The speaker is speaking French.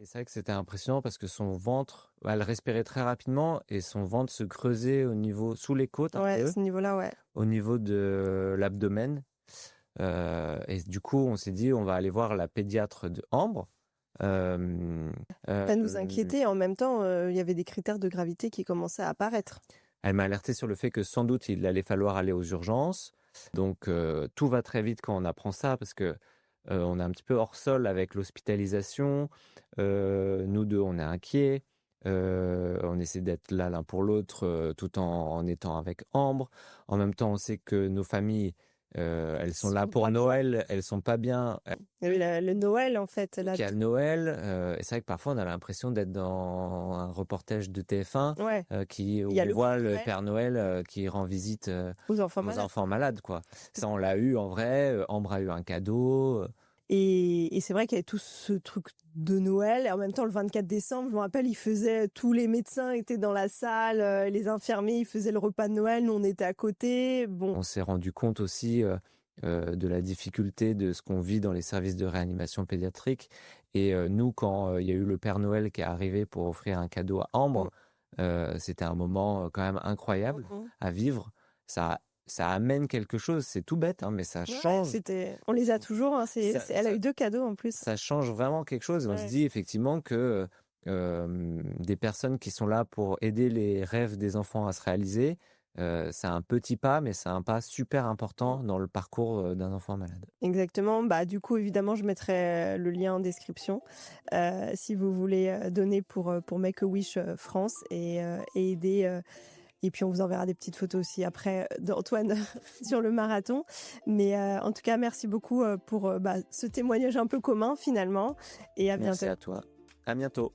Et c'est vrai que c'était impressionnant parce que son ventre, elle respirait très rapidement et son ventre se creusait au niveau, sous les côtes un Ouais, peu, à ce niveau-là, ouais. au niveau de l'abdomen. Et du coup, on s'est dit, on va aller voir la pédiatre de Ambre. Euh, Pas nous euh, inquiéter. En même temps, il y avait des critères de gravité qui commençaient à apparaître. Elle m'a alerté sur le fait que sans doute il allait falloir aller aux urgences. Donc tout va très vite quand on apprend ça parce que on est un petit peu hors sol avec l'hospitalisation. Nous deux, on est inquiets. On essaie d'être là l'un pour l'autre tout en étant avec Ambre. En même temps, on sait que nos familles, elles sont là Sont pour pas bien. Noël. Elles sont pas bien. Il y avait le Noël, en fait. Là, Qu'il y a Noël, et c'est vrai que parfois on a l'impression d'être dans un reportage de TF1 ouais, où il y a on le voit le Noël Père Noël qui rend visite aux enfants aux malades. enfants malades, quoi. Ça, on l'a eu en vrai. Ambre a eu un cadeau. Et c'est vrai qu'il y avait tout ce truc de Noël. Et en même temps, le 24 décembre, je me rappelle, tous les médecins étaient dans la salle, les infirmiers, ils faisaient le repas de Noël, nous on était à côté. Bon, On s'est rendu compte aussi de la difficulté de ce qu'on vit dans les services de réanimation pédiatrique. Et nous, quand il y a eu le Père Noël qui est arrivé pour offrir un cadeau à Ambre, c'était un moment quand même incroyable à vivre. Ça amène quelque chose, c'est tout bête, hein, mais ça change. on les a toujours. Hein, elle a eu 2 cadeaux en plus. Ça change vraiment quelque chose. On se dit effectivement que des personnes qui sont là pour aider les rêves des enfants à se réaliser, c'est un petit pas, mais c'est un pas super important dans le parcours d'un enfant malade. Exactement. Bah, du coup, évidemment, je mettrai le lien en description si vous voulez donner pour Make-A-Wish France et aider. Et puis, on vous enverra des petites photos aussi après d'Antoine sur le marathon. Mais en tout cas, merci beaucoup pour ce témoignage un peu commun finalement. Et à bientôt. Merci à toi. À bientôt.